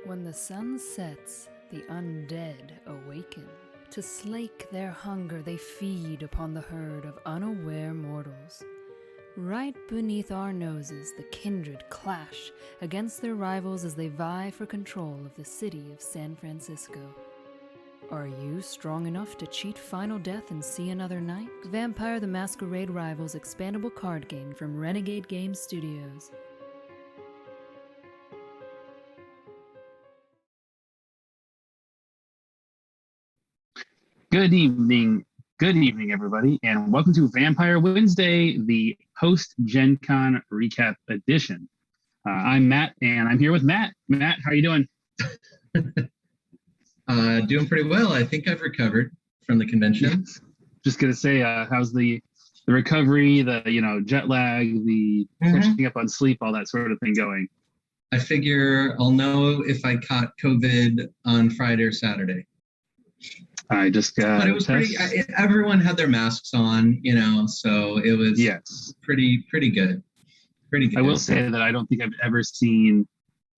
When the sun sets, the undead awaken. To slake their hunger, they feed upon the herd of unaware mortals. Right beneath our noses, the kindred clash against their rivals as they vie for control of the city of San Francisco. Are you strong enough to cheat final death and see another night? Vampire the Masquerade Rivals expandable card game from Renegade Game Studios. Good evening, everybody, and welcome to Vampire Wednesday, the post-Gen Con recap edition. I'm Matt, and I'm here with Matt. Matt, how are you doing? Doing pretty well. I think I've recovered from the convention. Yes. Just gonna say, how's the recovery, the jet lag, the catching up on sleep, all that sort of thing going? I figure I'll know if I caught COVID on Friday or Saturday. I just got. But it was pretty. Everyone had their masks on, so it was pretty good. Pretty good. I will say that I don't think I've ever seen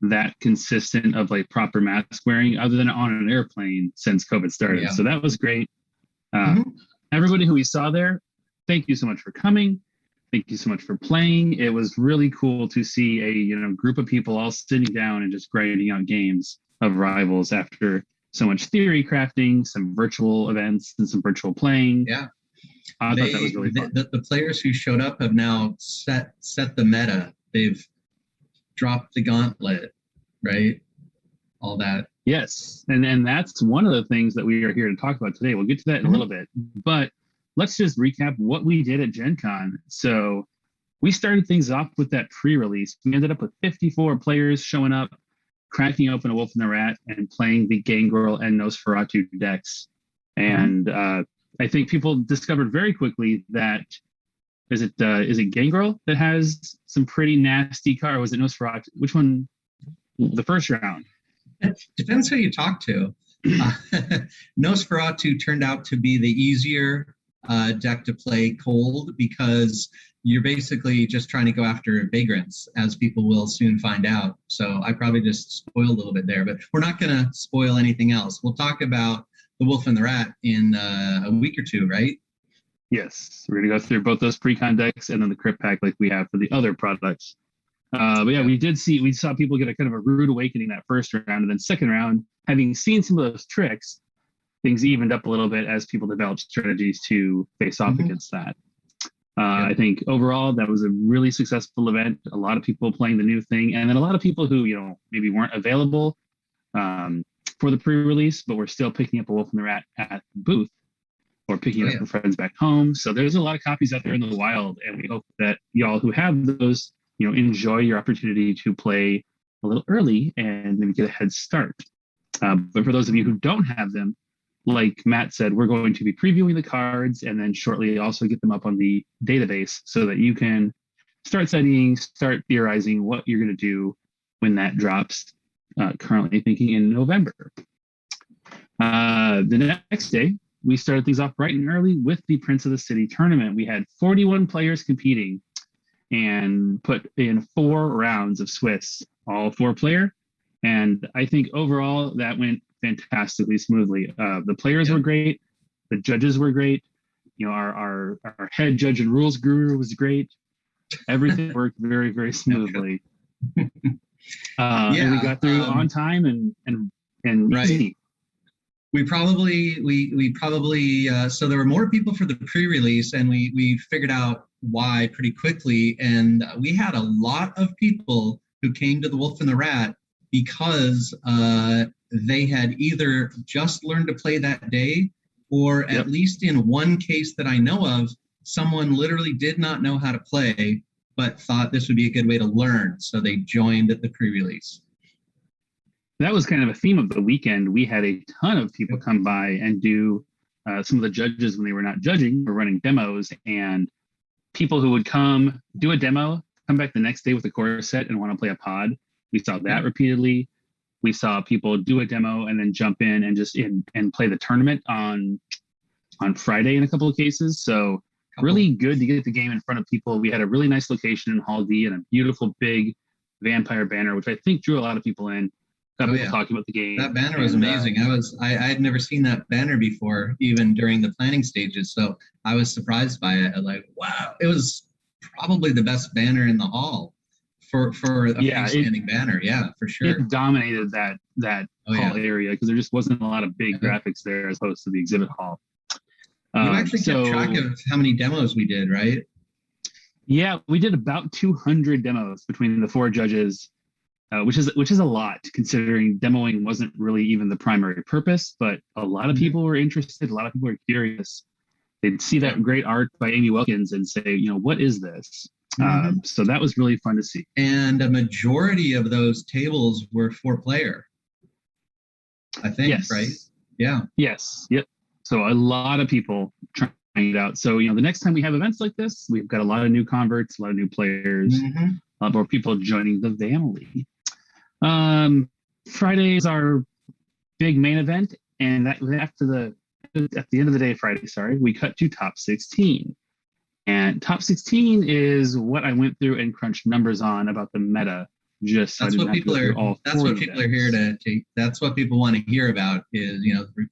that consistent of like proper mask wearing, other than on an airplane, since COVID started. Yeah. So that was great. Everybody who we saw there, thank you so much for coming. Thank you so much for playing. It was really cool to see a group of people all sitting down and just grinding out games of Rivals after so much theory crafting, some virtual events, and some virtual playing. Yeah, I thought that was really fun. The players who showed up have now set the meta. They've dropped the gauntlet, right? All that. Yes, and that's one of the things that we are here to talk about today. We'll get to that in a little bit, but let's just recap what we did at Gen Con. So we started things off with that pre-release. We ended up with 54 players showing up, cracking open a Wolf and the Rat and playing the Gangrel and Nosferatu decks. And I think people discovered very quickly that is it Gangrel that has some pretty nasty cards, or was it Nosferatu? Which one? The first round. Depends who you talk to. Nosferatu turned out to be the easier deck to play cold because you're basically just trying to go after vagrants, as people will soon find out. So I probably just spoiled a little bit there, but we're not going to spoil anything else. We'll talk about the Wolf and the Rat in a week or two, right? Yes, we're going to go through both those pre-con decks and then the crypt pack like we have for the other products. But yeah, we saw people get a kind of a rude awakening that first round, and then second round, having seen some of those tricks, things evened up a little bit as people developed strategies to face off against that. I think overall that was a really successful event. A lot of people playing the new thing, and then a lot of people who maybe weren't available for the pre-release, but were still picking up a Wolf and the Rat at the booth or picking it up from friends back home. So there's a lot of copies out there in the wild, and we hope that y'all who have those, enjoy your opportunity to play a little early and maybe get a head start. But for those of you who don't have them, like Matt said, we're going to be previewing the cards and then shortly also get them up on the database so that you can start studying, start theorizing what you're going to do when that drops, currently thinking in November. The next day, we started things off bright and early with the Prince of the City tournament. We had 41 players competing and put in 4 rounds of Swiss, all 4-player. And I think overall that went fantastically smoothly. The players were great. The judges were great. Our head judge and rules guru was great. Everything worked very, very smoothly. And we got through on time and right. Easy. We probably so there were more people for the pre-release, and we figured out why pretty quickly. And we had a lot of people who came to the Wolf and the Rat because they had either just learned to play that day, or at least in one case that I know of, someone literally did not know how to play, but thought this would be a good way to learn. So they joined at the pre-release. That was kind of a theme of the weekend. We had a ton of people come by and do some of the judges when they were not judging, were running demos, and people who would come do a demo, come back the next day with a core set and want to play a pod. We saw that repeatedly. We saw people do a demo and then jump in and play the tournament on Friday in a couple of cases. So really good to get the game in front of people. We had a really nice location in Hall D and a beautiful big vampire banner, which I think drew a lot of people in. got people talking about the game. That banner was amazing. I had never seen that banner before, even during the planning stages. So I was surprised by it. Like, wow, it was probably the best banner in the hall for a freestanding banner. Yeah, for sure. It dominated that hall area because there just wasn't a lot of big graphics there as opposed to the exhibit hall. You actually kept track of how many demos we did, right? Yeah, we did about 200 demos between the 4 judges. Which is a lot considering demoing wasn't really even the primary purpose, but a lot of people were interested. A lot of people were curious. They'd see that great art by Amy Wilkins and say, what is this? So that was really fun to see. And a majority of those tables were 4-player, I think, right? Yeah. Yes. Yep. So a lot of people trying it out. So, the next time we have events like this, we've got a lot of new converts, a lot of new players, a lot more people joining the family. Friday is our big main event, and at the end of the day, Friday, we cut to top 16. And top 16 is what I went through and crunched numbers on about the meta. That's what people are here to take. That's what people want to hear about is,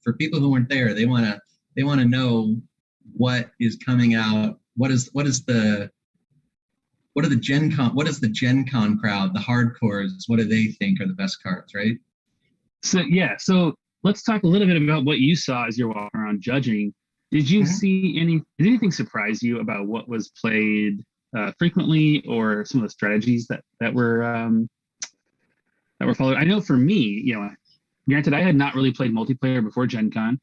for people who weren't there, they want to know what is coming out. What is the Gen Con crowd, the hardcores, what do they think are the best cards, right? So let's talk a little bit about what you saw as you're walking around judging. Did you see did anything surprise you about what was played frequently, or some of the strategies that were followed? I know for me, granted, I had not really played multiplayer before Gen Con.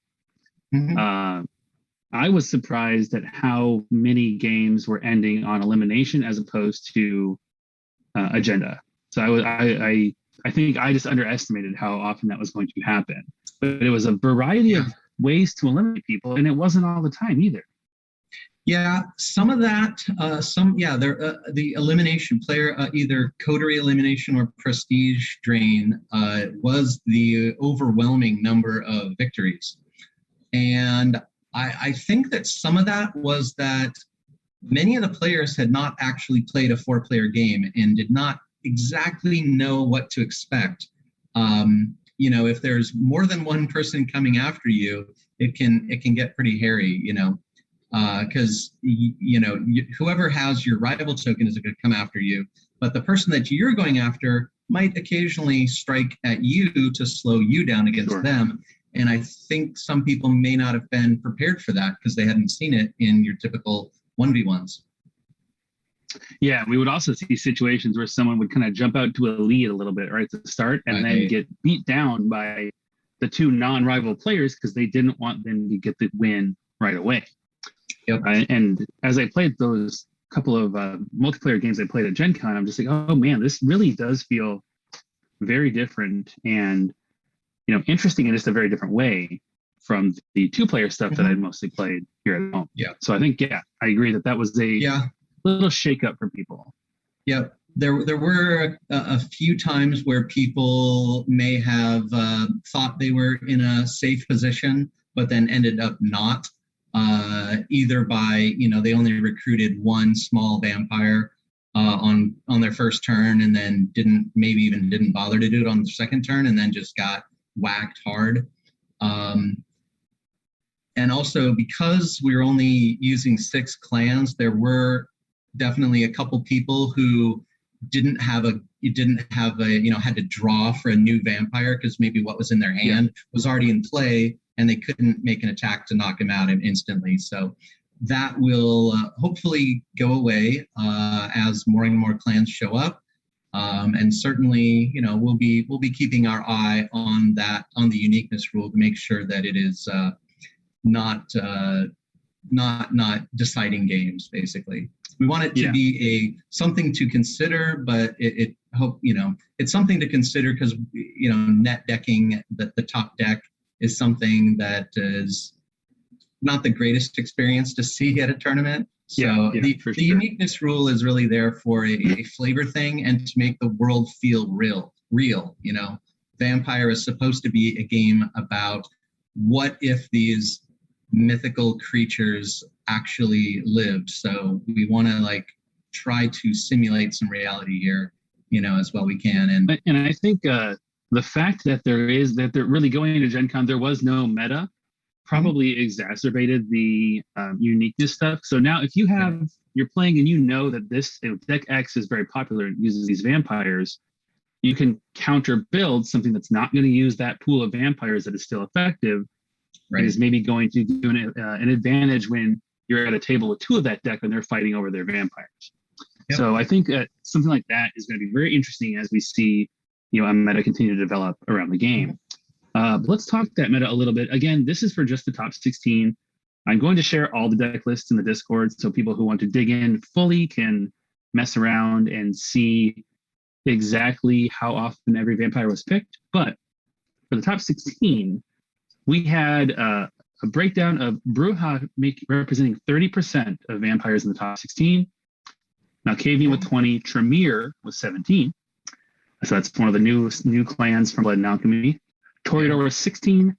I was surprised at how many games were ending on elimination as opposed to agenda. So I think I just underestimated how often that was going to happen. But it was a variety of ways to eliminate people, and it wasn't all the time either. Yeah, some of that, the elimination player, either coterie elimination or prestige drain, was the overwhelming number of victories. And I think that some of that was that many of the players had not actually played a 4-player game and did not exactly know what to expect. If there's more than one person coming after you, it can get pretty hairy, because whoever has your rival token is going to come after you, but the person that you're going after might occasionally strike at you to slow you down against them. And I think some people may not have been prepared for that because they hadn't seen it in your typical 1v1s. Yeah, we would also see situations where someone would kind of jump out to a lead a little bit right at the start and then get beat down by the 2 non-rival players because they didn't want them to get the win right away. Yep. And as I played those couple of multiplayer games I played at Gen Con, I'm just like, oh man, this really does feel very different and interesting in just a very different way from the 2-player stuff that I mostly played here at home. Yeah. So I think, I agree that was a little shakeup for people. Yeah. There were a few times where people may have thought they were in a safe position, but then ended up not, either by, they only recruited one small vampire on their first turn and then didn't bother to do it on the second turn and then just got whacked hard. And also because we were only using 6 clans, there were definitely a couple people who had to draw for a new vampire because maybe what was in their hand was already in play and they couldn't make an attack to knock him out instantly. So that will hopefully go away as more and more clans show up. And certainly, we'll be keeping our eye on the uniqueness rule to make sure that it is not deciding games. Basically, we want it to be something to consider, but it's something to consider because net decking the top deck is something that is not the greatest experience to see at a tournament. So the uniqueness rule is really there for a flavor thing and to make the world feel real. Vampire is supposed to be a game about what if these mythical creatures actually lived. So we want to try to simulate some reality here, as well we can. And I think the fact that they're really going into Gen Con, there was no meta, probably exacerbated the uniqueness stuff. So now if you're playing and you know that this deck X is very popular and uses these vampires, you can counter build something that's not going to use that pool of vampires that is still effective, and is maybe going to do an advantage when you're at a table with two of that deck and they're fighting over their vampires. Yep. So I think that something like that is going to be very interesting as we see, a meta continue to develop around the game. But let's talk that meta a little bit. Again, this is for just the top 16. I'm going to share all the deck lists in the Discord so people who want to dig in fully can mess around and see exactly how often every vampire was picked. But for the top 16, we had a breakdown of Brujah representing 30% of vampires in the top 16. Now, Kavian with 20, Tremere with 17. So that's one of the new clans from Blood and Alchemy. Toreador with 16,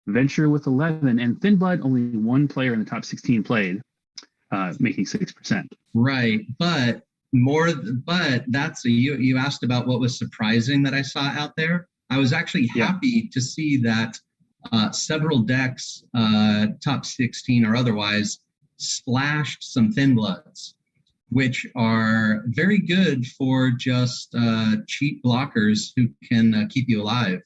Venture with 11, and Thin Blood, only one player in the top 16 played, making 6%. Right, but that's you asked about what was surprising that I saw out there. I was actually happy to see that several decks, top 16 or otherwise, splashed some Thin Bloods, which are very good for just cheap blockers who can keep you alive,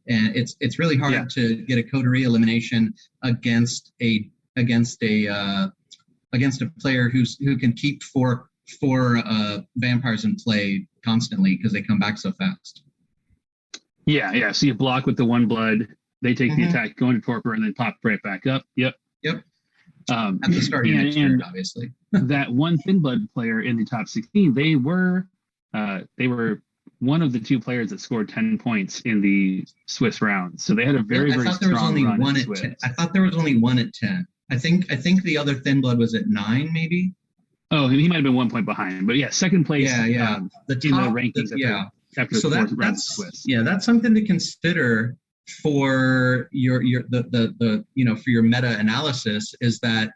And it's really hard to get a coterie elimination against a player who can keep four vampires in play constantly because they come back so fast. Yeah. So you block with the one blood, they take the attack, go into torpor, and then pop right back up. Yep. At the start of your next turn, obviously. That one Thin Blood player in the top 16, they were one of the two players that scored 10 points in the Swiss round. So they had a very strong run at Swiss. I thought there was only one at 10. I think the other Thin Blood was at 9, maybe. Oh, he might have been 1 point behind, but second place. The top, in the rankings. After so the fourth round of that's Swiss. That's something to consider for your for your meta analysis, is that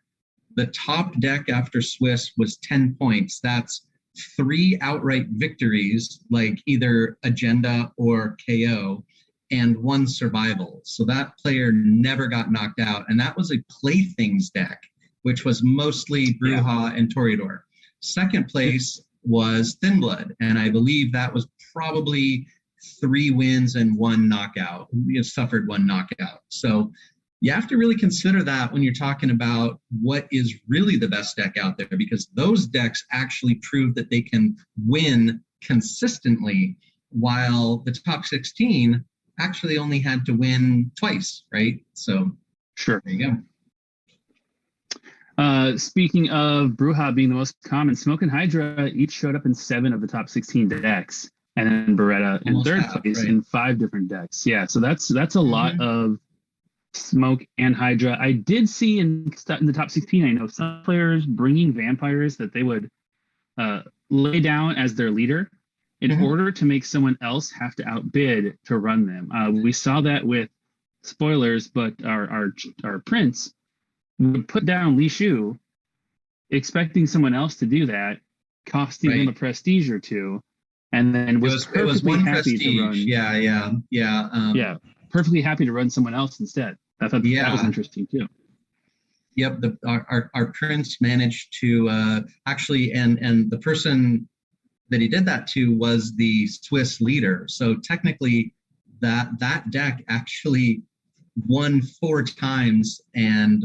the top deck after Swiss was 10 points. That's 3 outright victories, like either agenda or KO, and 1 survival. So that player never got knocked out, and that was a Playthings deck, which was mostly Brujah and Toreador. Second place was Thin Blood, and I believe that was probably 3 wins and 1 knockout. You suffered 1 knockout. So you have to really consider that when you're talking about what is really the best deck out there, because those decks actually prove that they can win consistently, while the top 16 actually only had to win twice, right? So sure. There you go. Speaking of Brujah being the most common, Smoke and Hydra each showed up in 7 of the top 16 decks, and then Beretta in third place in 5 different decks. Yeah, so that's a lot of Smoke and Hydra. I did see in the top 16, I know some players bringing vampires that they would lay down as their leader in order to make someone else have to outbid to run them. We saw that with spoilers, but our prince would put down Li Shu, expecting someone else to do that, costing him a prestige or 2, and then it was one happy prestige. to run. Perfectly happy to run someone else instead. I thought that was interesting too. Yep, our prince managed to actually, and the person that he did that to was the Swiss leader. So technically, that deck actually won 4 times and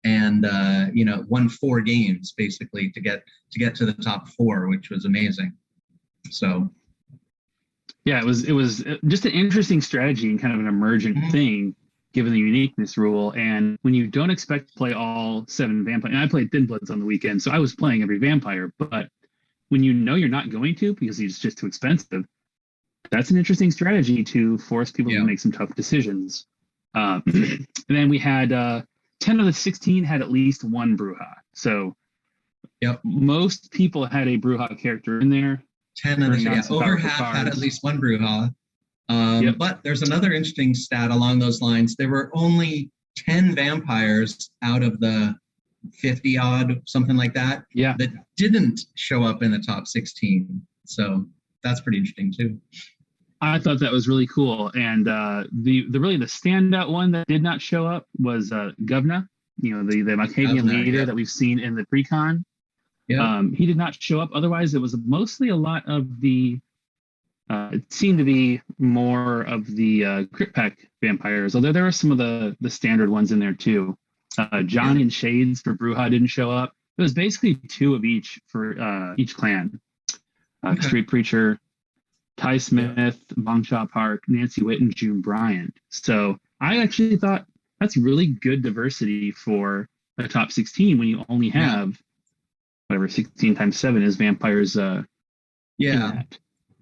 won 4 games basically to get to the top 4, which was amazing. So. Yeah, it was just an interesting strategy and kind of an emergent thing, given the uniqueness rule. And when you don't expect to play all 7 vampires, and I played Thin Bloods on the weekend, so I was playing every vampire, but when you know you're not going to because it's just too expensive, that's an interesting strategy to force people to make some tough decisions. And then we had 10 of the 16 had at least 1 Brujah. So most people had a Brujah character in there. 10 of the over half had at least 1 Brujah. But there's another interesting stat along those lines. There were only 10 vampires out of the 50 odd, something like that, that didn't show up in the top 16. So that's pretty interesting too. I thought that was really cool. And the really the standout one that did not show up was Govna, the Malkavian Govna, leader yep. that we've seen in the pre-con. Yeah. He did not show up. Otherwise, it was mostly a lot of the. It seemed to be more of the Crypt Pack vampires, although there were some of the standard ones in there too. Johnny and Shades for Bruja didn't show up. It was basically two of each for each clan. Okay. Street Preacher, Ty Smith, Bongshaw Park, Nancy Witt, and June Bryant. So I actually thought that's really good diversity for a top 16 when you only have whatever 16 times 7 is vampires. Yeah.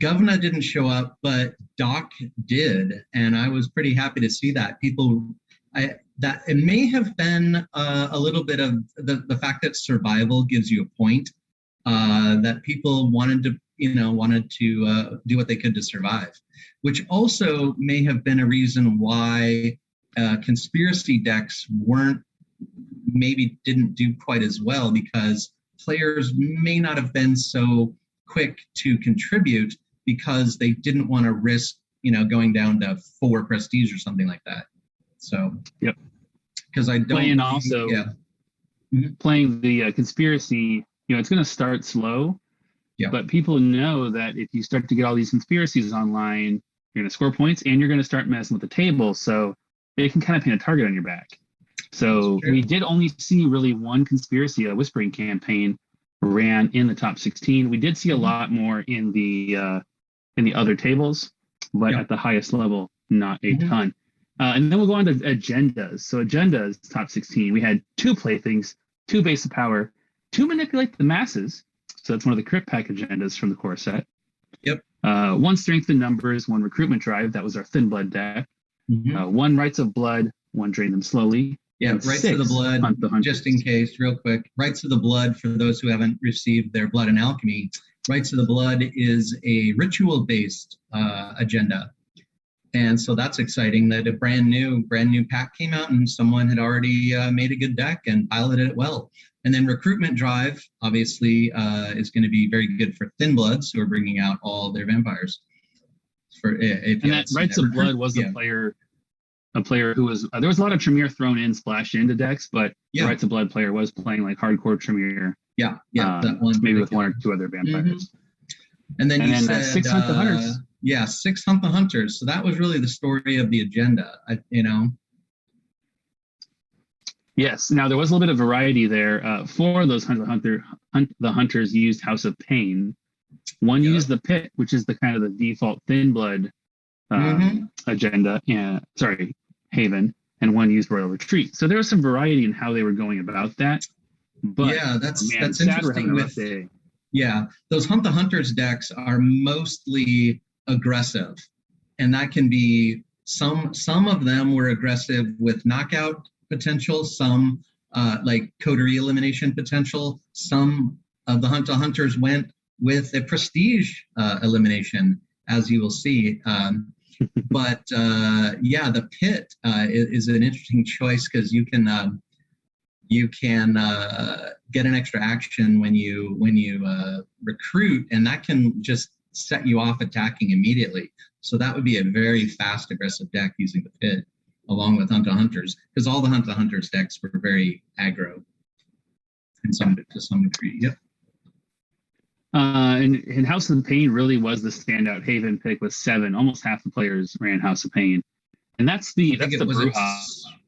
Govna didn't show up, but Doc did, and I was pretty happy to see that. That it may have been a little bit of the fact that survival gives you a point, that people wanted to do what they could to survive, which also may have been a reason why conspiracy decks didn't do quite as well, because players may not have been so quick to contribute because they didn't want to risk, going down to 4 prestige or something like that. So, yep. Because I don't playing also playing the conspiracy, it's going to start slow. Yeah. But people know that if you start to get all these conspiracies online, you're going to score points and you're going to start messing with the table. So they can kind of paint a target on your back. So we did only see really one conspiracy, a whispering campaign ran in the top 16. We did see a lot more in the other tables, but at the highest level, not a ton. And then we'll go on to agendas. So agendas, top 16. We had 2 playthings, 2 base of power, 2 manipulate the masses. So that's one of the Crypt Pack agendas from the core set. Yep. 1 strength in numbers, 1 recruitment drive. That was our thin blood deck. 1 rites of blood, 1 drain them slowly. Yeah, rites of the blood, just in case, real quick. Rites of the blood, for those who haven't received their blood and alchemy, rites of the blood is a ritual-based agenda. And so that's exciting that a brand new pack came out and someone had already made a good deck and piloted it well. And then recruitment drive, obviously, is going to be very good for thin bloods who are bringing out all their vampires. And that rites of blood was a player who was there was a lot of Tremere thrown in, splashed into decks, but the Rites of Blood player was playing like hardcore Tremere. That one maybe with 1 or 2 other vampires. And then you said 6 Hunt the Hunters. 6 Hunt the Hunters. So that was really the story of the agenda. Yes. Now there was a little bit of variety there. 4 of those Hunt the Hunters used House of Pain. 1 used the Pit, which is the kind of the default thin blood agenda. Haven, and 1 used Royal Retreat. So there was some variety in how they were going about that. But that's interesting. Those Hunt the Hunters decks are mostly aggressive, and that can be some of them were aggressive with knockout potential, some like coterie elimination potential. Some of the Hunt the Hunters went with a prestige elimination, as you will see. But the Pit is an interesting choice because you can get an extra action when you recruit, and that can just set you off attacking immediately. So that would be a very fast aggressive deck using the Pit along with Hunt the Hunters, because all the Hunt the Hunters decks were very aggro to some degree. Yep. And House of Pain really was the standout Haven pick with 7. Almost half the players ran House of Pain, and that's the Bruja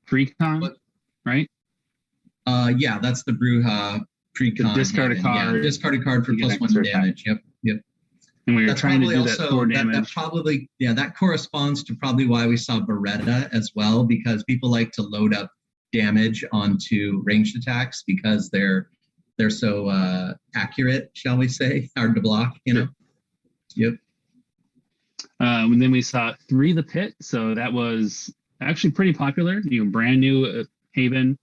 pre-con, right? That's the Bruja pre-con. Discard a card. Yeah, discard a card for +1 damage. Yep. And we were trying to do that 4 damage. That corresponds to probably why we saw Beretta as well, because people like to load up damage onto ranged attacks because they're so accurate, shall we say, hard to block, Yep. And then we saw 3 the Pit, so that was actually pretty popular. Brand new Haven.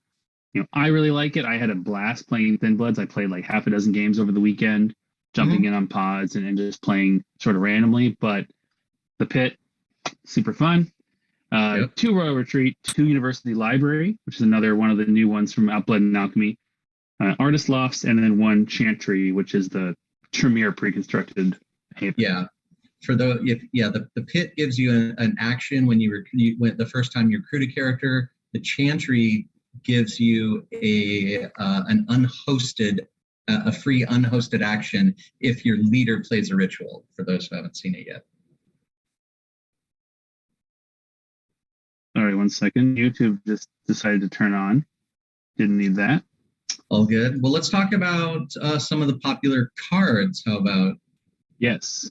I really like it. I had a blast playing Thin Bloods. I played like half a dozen games over the weekend, jumping in on pods and just playing sort of randomly. But the Pit, super fun. 2 Royal Retreat, 2 University Library, which is another one of the new ones from Outblood and Alchemy. Artist Lofts, and then 1 Chantry, which is the Tremere pre-constructed Haven. Yeah. the pit gives you an action when you went the first time you recruit a character. The chantry gives you a free unhosted action if your leader plays a ritual, for those who haven't seen it yet. All right, 1 second. YouTube just decided to turn on. Didn't need that. All good. Well, let's talk about some of the popular cards. How about? Yes.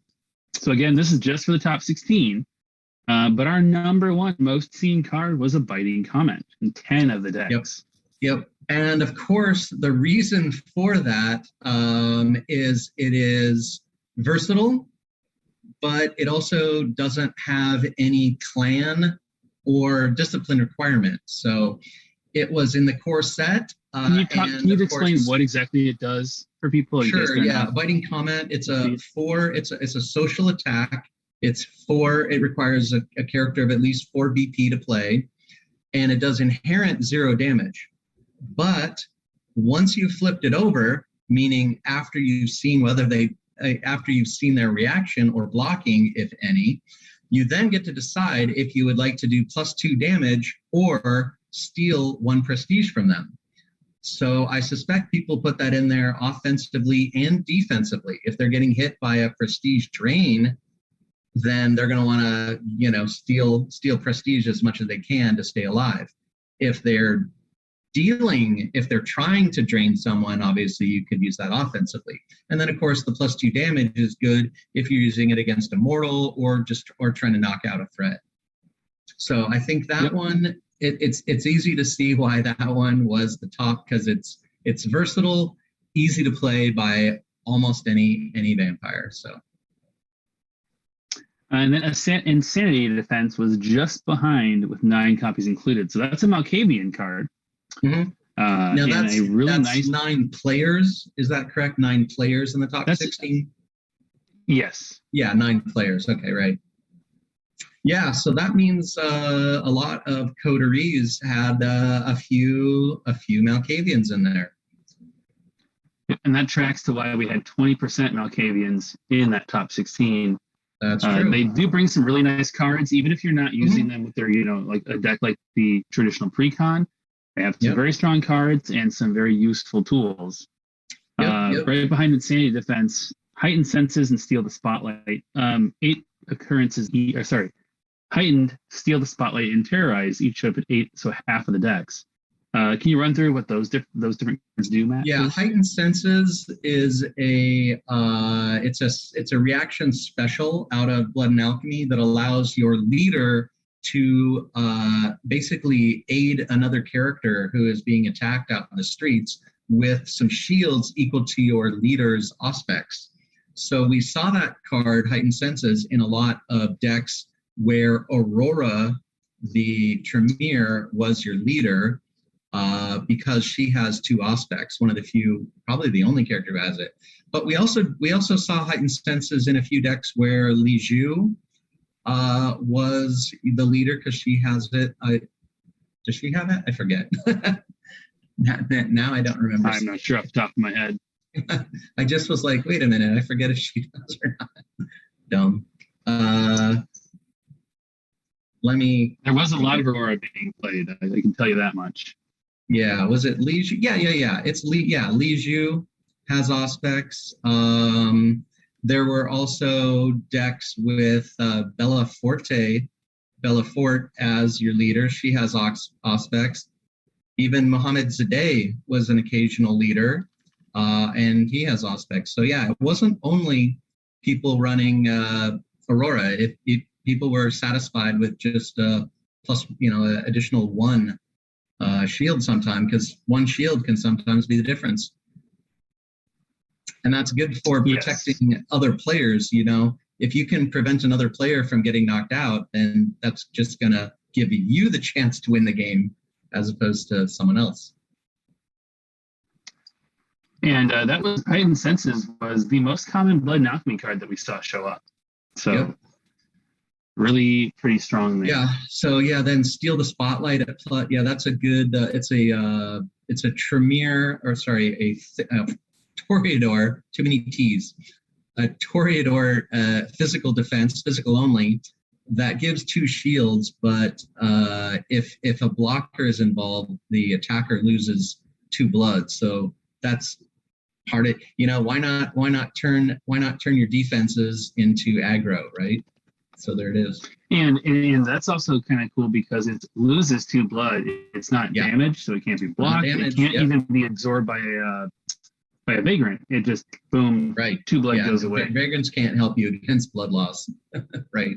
So again, this is just for the top 16. But our number one most seen card was a biting comment in 10 of the decks. Yep. And of course, the reason for that is it is versatile, but it also doesn't have any clan or discipline requirement. So it was in the core set. Can you explain what exactly it does for people? Sure. Yeah. Biting comment. It's a social attack. It requires a character of at least 4 BP to play, and it does inherent 0 damage. But once you've flipped it over, meaning after you've seen their reaction or blocking, if any, you then get to decide if you would like to do +2 damage or steal 1 prestige from them. So I suspect people put that in there offensively and defensively. If they're getting hit by a prestige drain, then they're going to want to, steal prestige as much as they can to stay alive. If they're trying to drain someone, obviously you could use that offensively. And then of course the +2 damage is good if you're using it against a mortal or trying to knock out a threat. So I think that one, it's easy to see why that one was the top, because it's versatile, easy to play by almost any vampire. So. And then Insanity Defense was just behind with 9 copies included. So that's a Malkavian card. Mm-hmm. Now that's 9 players. Is that correct? 9 players in the top 16? Yes. Yeah, 9 players. Okay, right. Yeah, so that means a lot of coteries had a few Malkavians in there. And that tracks to why we had 20% Malkavians in that top 16. That's true. They do bring some really nice cards, even if you're not using them with their, like a deck like the traditional Precon. They have some very strong cards and some very useful tools. Right behind Insanity Defense, Heightened Senses and Steal the Spotlight. 8 occurrences, Heightened, Steal the Spotlight, and Terrorize each up at 8, so half of the decks. Can you run through what those different cards do, Matt? Yeah, Heightened Senses is it's a reaction special out of Blood and Alchemy that allows your leader to basically aid another character who is being attacked out in the streets with some shields equal to your leader's aspects. So we saw that card, Heightened Senses, in a lot of decks where Aurora, the Tremere, was your leader, because she has 2 aspects, one of the few, probably the only character who has it. But we also saw Heightened Senses in a few decks where Li Zhu was the leader because she has it. Does she have it? I forget. Now I don't remember. I'm not sure off the top of my head. I just was like, wait a minute, I forget if she does or not. Dumb. There was a lot of Aurora being played. I can tell you that much. Yeah, was it Li Zhu? Yeah. It's Li Zhu has aspects. There were also decks with Bella Fort as your leader. She has aspects. Even Mohammed Zadeh was an occasional leader, and he has aspects. So yeah, it wasn't only people running Aurora. If people were satisfied with just plus, additional 1 shield sometime, because 1 shield can sometimes be the difference. And that's good for protecting other players. If you can prevent another player from getting knocked out, then that's just going to give you the chance to win the game as opposed to someone else. And that was Heightened Senses was the most common Blood and Alchemy card that we saw show up. So really pretty strong there. Yeah. So then Steal the Spotlight at plus. Yeah, that's a good. It's a Tremere, or sorry, a Toreador. Too many T's. Toreador physical defense, physical only, that gives 2 shields, but if a blocker is involved, the attacker loses 2 blood. So that's part of, why not turn your defenses into aggro, right? So there it is. And that's also kind of cool because it loses 2 blood. It's not damaged, so it can't be blocked. It can't even be absorbed by a vagrant. It just boom, right. 2 blood goes away. Vagrants can't help you against blood loss, right?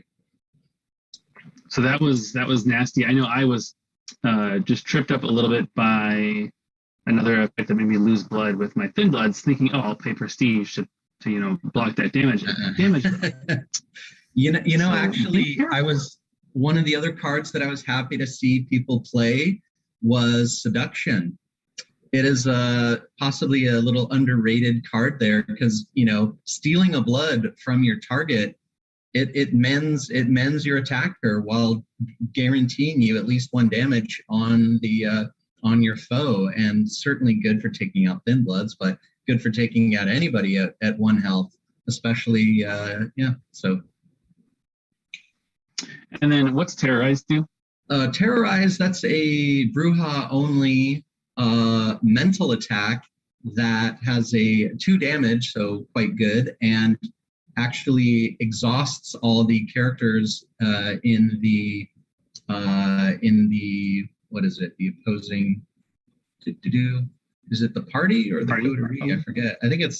So that was nasty. I know I was just tripped up a little bit by another effect that made me lose blood with my thin bloods, thinking, oh, I'll pay prestige to block that damage. Actually, I was one of the other cards that I was happy to see people play was Seduction. It is possibly a little underrated card there because stealing a blood from your target, it mends your attacker while guaranteeing you at least 1 damage on your foe, and certainly good for taking out thin bloods, but good for taking out anybody at 1 health, especially so. And then what's Terrorize do? Terrorize, that's a Bruja only mental attack that has a 2 damage, so quite good, and actually exhausts all the characters in the what is it? The opposing is it the party or the coterie? I forget. I think it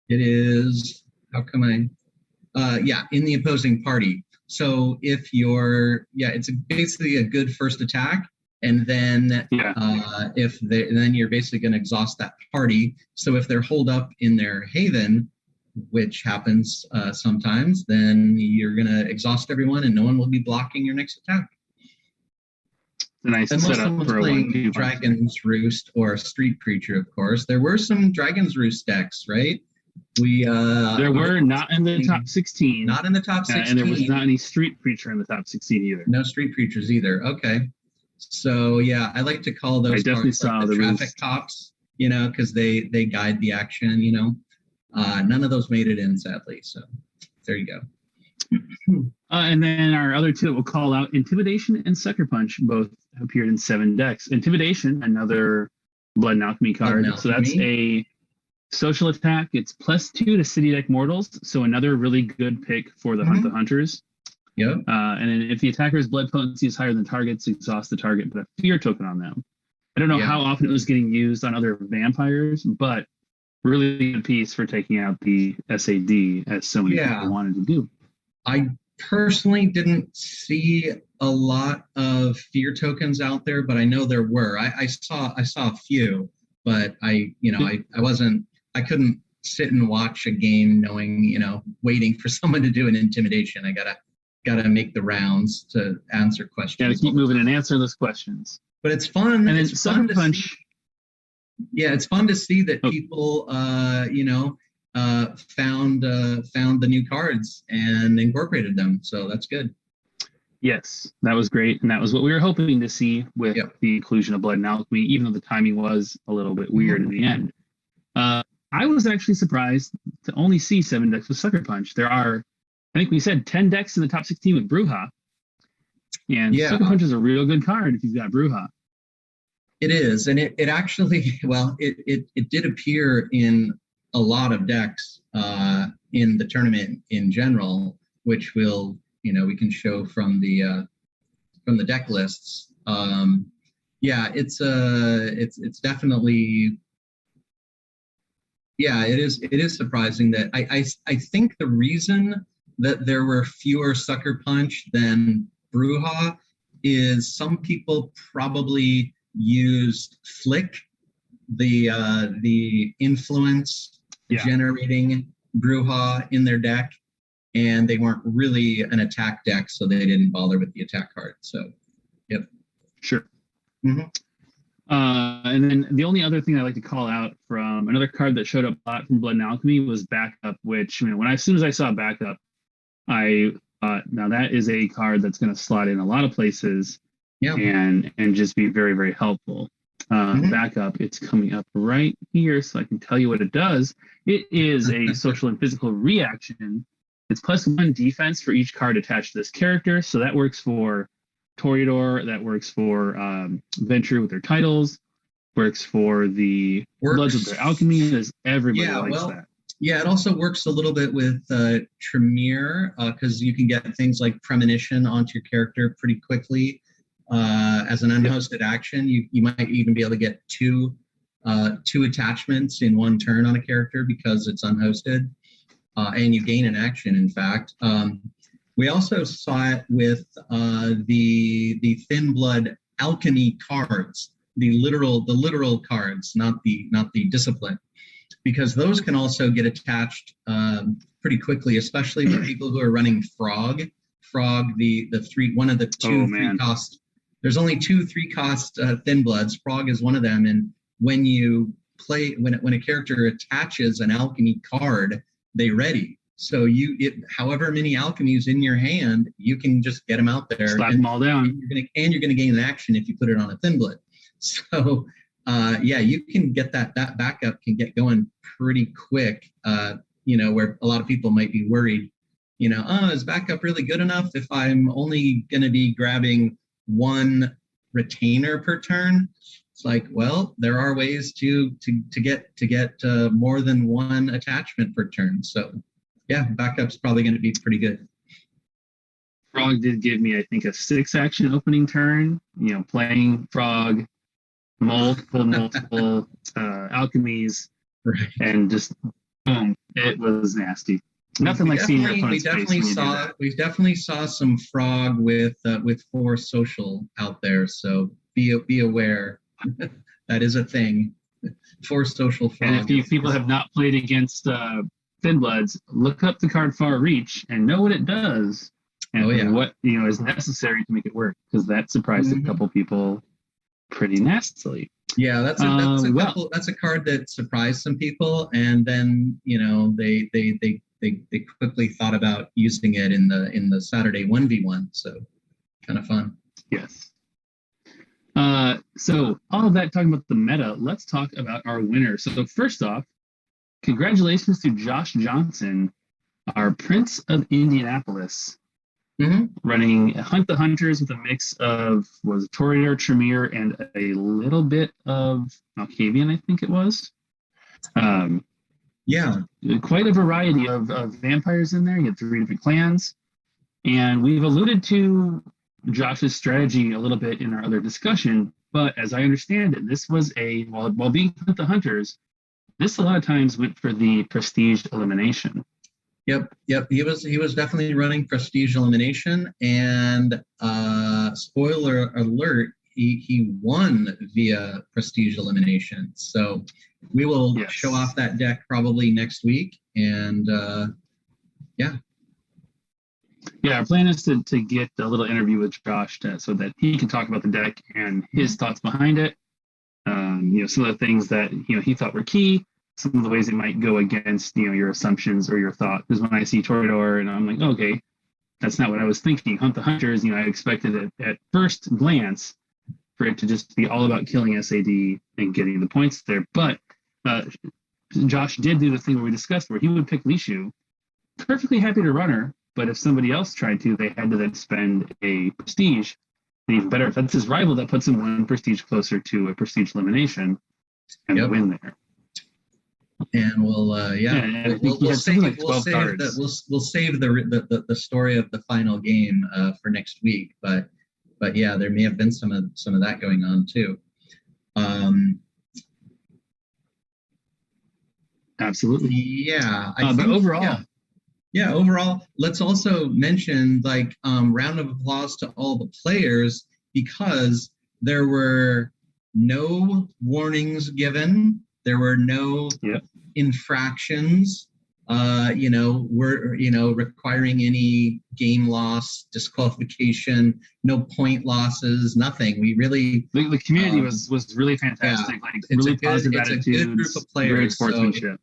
is. How come I? In the opposing party. So if it's basically a good first attack, and then then you're basically going to exhaust that party. So if they're holed up in their haven, which happens sometimes, then you're going to exhaust everyone, and no one will be blocking your next attack. A nice Unless setup someone's for playing Dragon's Roost or a Street Preacher, of course. There were some Dragon's Roost decks, right? There were not in the top 16. Not in the top 16. And there was not any Street Preacher in the top 16 either. No Street Preachers either. Okay. So I like to call those I definitely saw like the traffic cops, because they guide the action, None of those made it in, sadly. So there you go. And then our other 2 that we'll call out, Intimidation and Sucker Punch, both appeared in 7 decks. Intimidation, another Blood and Alchemy card. So that's a social attack. It's +2 to City Deck Mortals, so another really good pick for the Hunt the Hunters. Yep. And then if the attacker's blood potency is higher than targets, exhaust the target, put a fear token on them. I don't know how often it was getting used on other vampires, but really good piece for taking out the SAD, as so many people wanted to do. I personally didn't see a lot of fear tokens out there, but I know there were. I saw a few, but I couldn't sit and watch a game knowing, waiting for someone to do an intimidation. I gotta make the rounds to answer questions. Gotta keep moving and answer those questions. But it's fun. And then it's Sucker Punch. It's fun to see that people, found the new cards and incorporated them. So that's good. Yes, that was great. And that was what we were hoping to see with the inclusion of Blood and Alchemy, even though the timing was a little bit weird in the end. I was actually surprised to only see 7 decks with Sucker Punch. There are, I think we said 10 decks in the top 16 with Bruja. And Sucker Punch is a real good card if you've got Bruja. It is. And it actually, it did appear in a lot of decks in the tournament in general, which will, we can show from the deck lists. It's definitely, it is surprising that I think the reason that there were fewer Sucker Punch than Bruja is some people probably used Flick, the influence generating Bruja in their deck, and they weren't really an attack deck, so they didn't bother with the attack card. So, sure. Mm-hmm. And then the only other thing I like to call out from another card that showed up a lot from Blood and Alchemy was Backup, which as soon as I saw Backup, I thought, now that is a card that's going to slot in a lot of places and just be very, very helpful. backup. It's coming up right here, so I can tell you what it does. It is a social and physical reaction. It's +1 defense for each card attached to this character. So that works for Toreador. That works for Venture with their titles. Works for the Bloods with their alchemy. There's everybody likes that. Yeah, it also works a little bit with Tremere because you can get things like Premonition onto your character pretty quickly. As an unhosted action, you might even be able to get two attachments in one turn on a character because it's unhosted, and you gain an action. In fact, we also saw it with the Thin Blood alchemy cards, the literal cards, not the discipline, because those can also get attached pretty quickly, especially with people who are running Frog, the one of the two 3-cost. There's only 2 3-cost Thin Bloods. Frog is one of them, and when you play, when a character attaches an alchemy card, they ready. So however many alchemies in your hand, you can just get them out there. Slap them all down. And you're gonna gain an action if you put it on a Thin Blood. So you can get that backup can get going pretty quick. Where a lot of people might be worried. Is backup really good enough if I'm only gonna be grabbing 1 retainer per turn? It's like, well, there are ways to get more than 1 attachment per turn. So yeah, backup's probably going to be pretty good. Frog did give me, I think, a 6-action opening turn. Playing Frog, multiple alchemies, right, and just boom, it was nasty. Nothing like seeing your opponent's face. We definitely saw some Frog with Force Social out there. So be aware. That is a thing. Force Social Frog. And if people have not played against Thin Bloods, look up the card Far Reach and know what it does and what is necessary to make it work, because that surprised a couple people pretty nastily. Yeah, that's a card that surprised some people, and then they quickly thought about using it in the Saturday 1v1. So kind of fun. Yes. So all of that talking about the meta, let's talk about our winner. So first off, congratulations to Josh Johnson, our Prince of Indianapolis, running Hunt the Hunters with a mix of Toreador, Tremere, and a little bit of Malkavian, I think it was. Quite a variety of vampires in there. You had 3 different clans. And we've alluded to Josh's strategy a little bit in our other discussion, but as I understand it, this was while being Hunt the Hunters, this a lot of times went for the prestige elimination. Yep. He was definitely running prestige elimination, and spoiler alert, he won via prestige elimination. So we will show off that deck probably next week, and our plan is to get a little interview with Josh so that he can talk about the deck and his thoughts behind it. Some of the things that he thought were key, some of the ways it might go against your assumptions or your thought. Because when I see Toreador and I'm like, okay, that's not what I was thinking. Hunt the Hunters, I expected it at first glance for it to just be all about killing SAD and getting the points there. But Josh did do the thing where we discussed where he would pick Lishu, perfectly happy to run her. But if somebody else tried to, they had to then spend a prestige. And even better, if that's his rival, that puts him 1 prestige closer to a prestige elimination and win there. And we'll save the story of the final game for next week. But there may have been some of that going on too. Absolutely. Yeah. Overall, let's also mention round of applause to all the players, because there were no warnings given. There were no infractions, requiring any game loss, disqualification, no point losses, nothing. We really the community was really fantastic. Really positive attitudes. It's a good group of players. Great sportsmanship.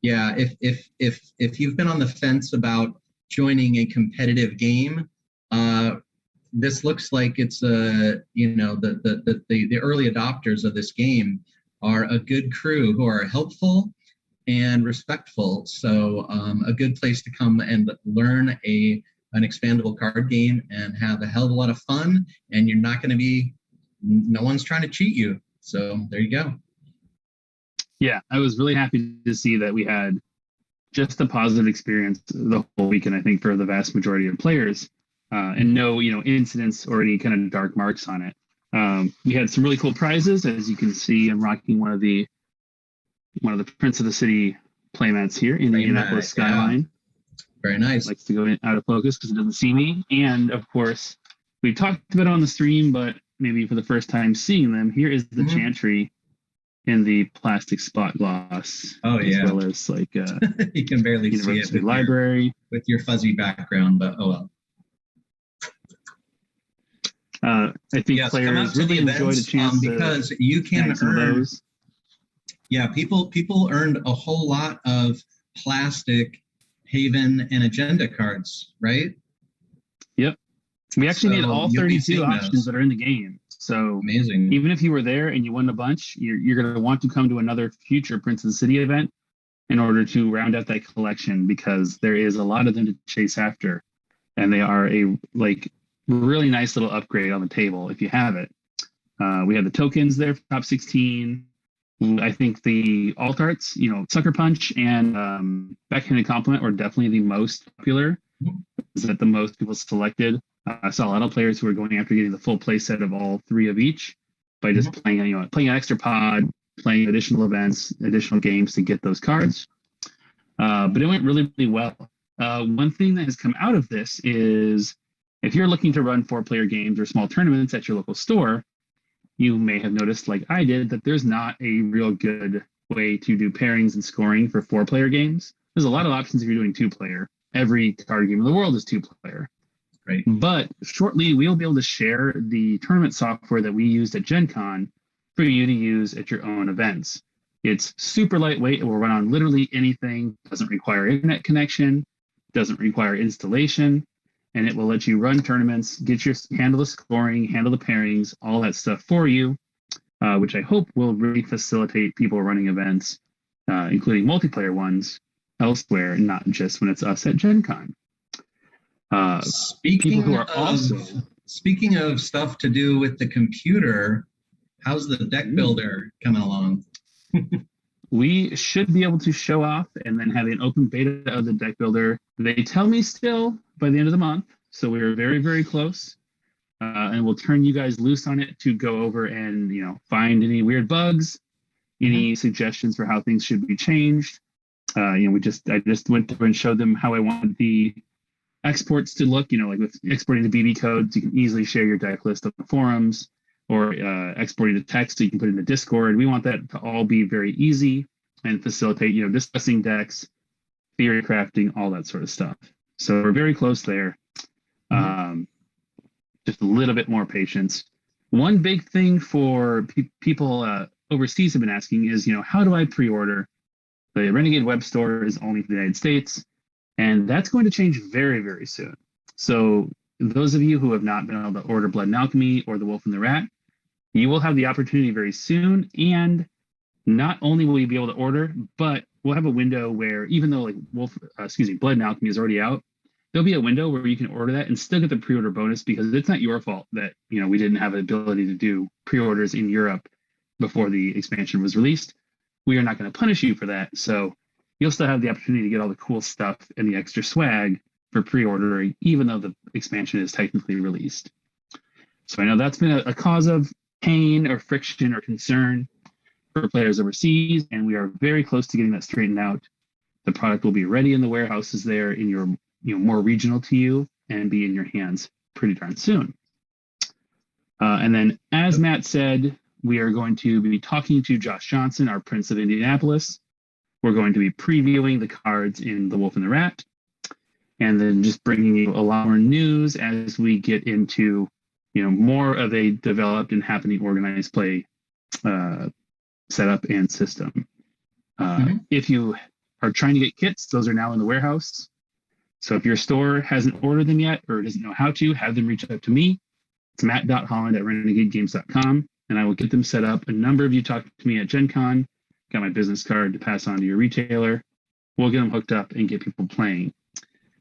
If you've been on the fence about joining a competitive game, this looks like it's the early adopters of this game are a good crew who are helpful and respectful. So a good place to come and learn an expandable card game and have a hell of a lot of fun. And you're not going to be, no one's trying to cheat you. So there you go. Yeah, I was really happy to see that we had just a positive experience the whole weekend, I think, for the vast majority of players, and no, incidents or any kind of dark marks on it. We had some really cool prizes. As you can see, I'm rocking one of the Prince of the City playmats here in the Indianapolis skyline. Yeah. Very nice. Likes to go out of focus because it doesn't see me. And of course, we talked a bit on the stream, but maybe for the first time seeing them, here is the chantry in the plastic spot gloss. Oh, yeah. As well as like you can barely see it with library with your fuzzy background, but oh well. I think players really enjoyed a chance because you can earn those. Yeah, people earned a whole lot of plastic Haven and Agenda cards, right? Yep. We actually made all 32 options that are in the game. So amazing. Even if you were there and you won a bunch, you're going to want to come to another future Prince of the City event in order to round out that collection, because there is a lot of them to chase after, and they are a really nice little upgrade on the table if you have it. We have the tokens there for top 16. I think the alt arts, Sucker Punch and Backhanded Compliment were definitely the most popular. Is that the most people selected? I saw a lot of players who were going after getting the full play set of all three of each by just playing an extra pod, playing additional events, additional games to get those cards. But it went really, really well. One thing that has come out of this is if you're looking to run 4-player games or small tournaments at your local store, you may have noticed, like I did, that there's not a real good way to do pairings and scoring for 4-player games. There's a lot of options if you're doing 2-player. Every card game in the world is 2-player. Right. But shortly, we'll be able to share the tournament software that we used at Gen Con for you to use at your own events. It's super lightweight. It will run on literally anything. Doesn't require internet connection. Doesn't require installation. And it will let you run tournaments, handle the scoring, handle the pairings, all that stuff for you, which I hope will really facilitate people running events, including multiplayer ones, elsewhere, not just when it's us at Gen Con. Speaking of stuff to do with the computer, how's the deck builder coming along? We should be able to show off and then have an open beta of the deck builder. They tell me still by the end of the month, so we are very, very close. And we'll turn you guys loose on it to go over and find any weird bugs, any suggestions for how things should be changed. I just went through and showed them how I wanted the exports to look. Like with exporting the BB codes, you can easily share your deck list on the forums, or exporting the text so you can put it in the Discord. We want that to all be very easy and facilitate, discussing decks, theory crafting, all that sort of stuff. So we're very close there. Just a little bit more patience. One big thing for people overseas have been asking is, how do I pre-order? The Renegade web store is only for the United States, and that's going to change very, very soon. So those of you who have not been able to order Blood and Alchemy or The Wolf and the Rat, you will have the opportunity very soon. And not only will you be able to order, but we'll have a window where, even though Blood and Alchemy is already out, there'll be a window where you can order that and still get the pre-order bonus, because it's not your fault that we didn't have the ability to do pre-orders in Europe before the expansion was released. We are not going to punish you for that. So you'll still have the opportunity to get all the cool stuff and the extra swag for pre-ordering, even though the expansion is technically released. So I know that's been a cause of pain or friction or concern for players overseas, and we are very close to getting that straightened out. The product will be ready in the warehouses there in your more regional to you, and be in your hands pretty darn soon. And then, as Matt said, we are going to be talking to Josh Johnson, our Prince of Indianapolis. We're going to be previewing the cards in The Wolf and the Rat, and then just bringing you a lot more news as we get into more of a developed and happening organized play setup and system. If you are trying to get kits, those are now in the warehouse. So if your store hasn't ordered them yet or doesn't know how to, have them reach out to me. It's matt.holland@renegadegames.com, and I will get them set up. A number of you talked to me at Gen Con, got my business card to pass on to your retailer. We'll get them hooked up and get people playing,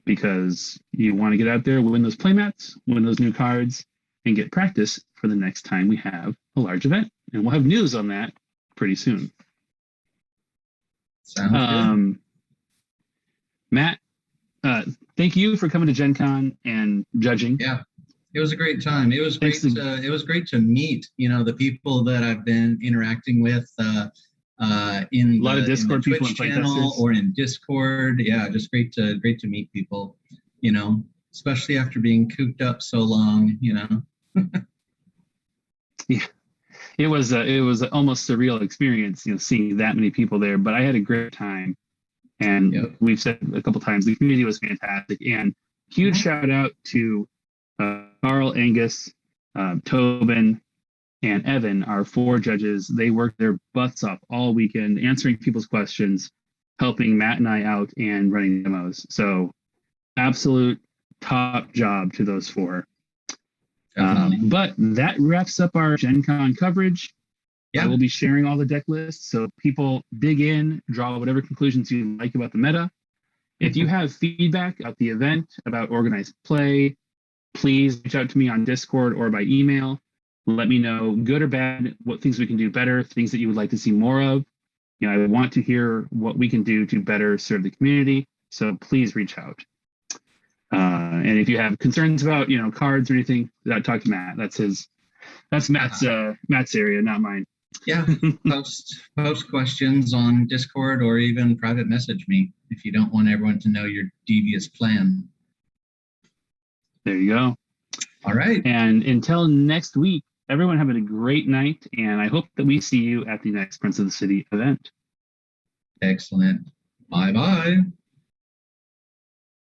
because you want to get out there, win those playmats, win those new cards, and get practice for the next time we have a large event. And we'll have news on that pretty soon. Sounds good. Matt, thank you for coming to Gen Con and judging. Yeah, it was a great time. It was great. It was great to meet, the people that I've been interacting with in a lot of Discord in the people Twitch and channel playtesters. or in Discord. Yeah, just great to meet people. Especially after being cooped up so long. Yeah, it was almost surreal experience, seeing that many people there. But I had a great time, and Yep. we've said a couple times the community was fantastic. And huge shout out to Carl, Angus, Tobin, and Evan, our 4 judges. They worked their butts off all weekend answering people's questions, helping Matt and I out, and running demos. So absolute top job to those 4. But that wraps up our Gen Con coverage. Yeah. I will be sharing all the deck lists, so people dig in, draw whatever conclusions you like about the meta. If you have feedback about the event, about organized play, please reach out to me on Discord or by email. Let me know, good or bad, what things we can do better, things that you would like to see more of. I want to hear what we can do to better serve the community, so please reach out. And if you have concerns about, cards or anything, talk to Matt. That's Matt's area, not mine. Yeah, post questions on Discord or even private message me if you don't want everyone to know your devious plan. There you go. All right. And until next week, everyone have a great night, and I hope that we see you at the next Prince of the City event. Excellent. Bye-bye.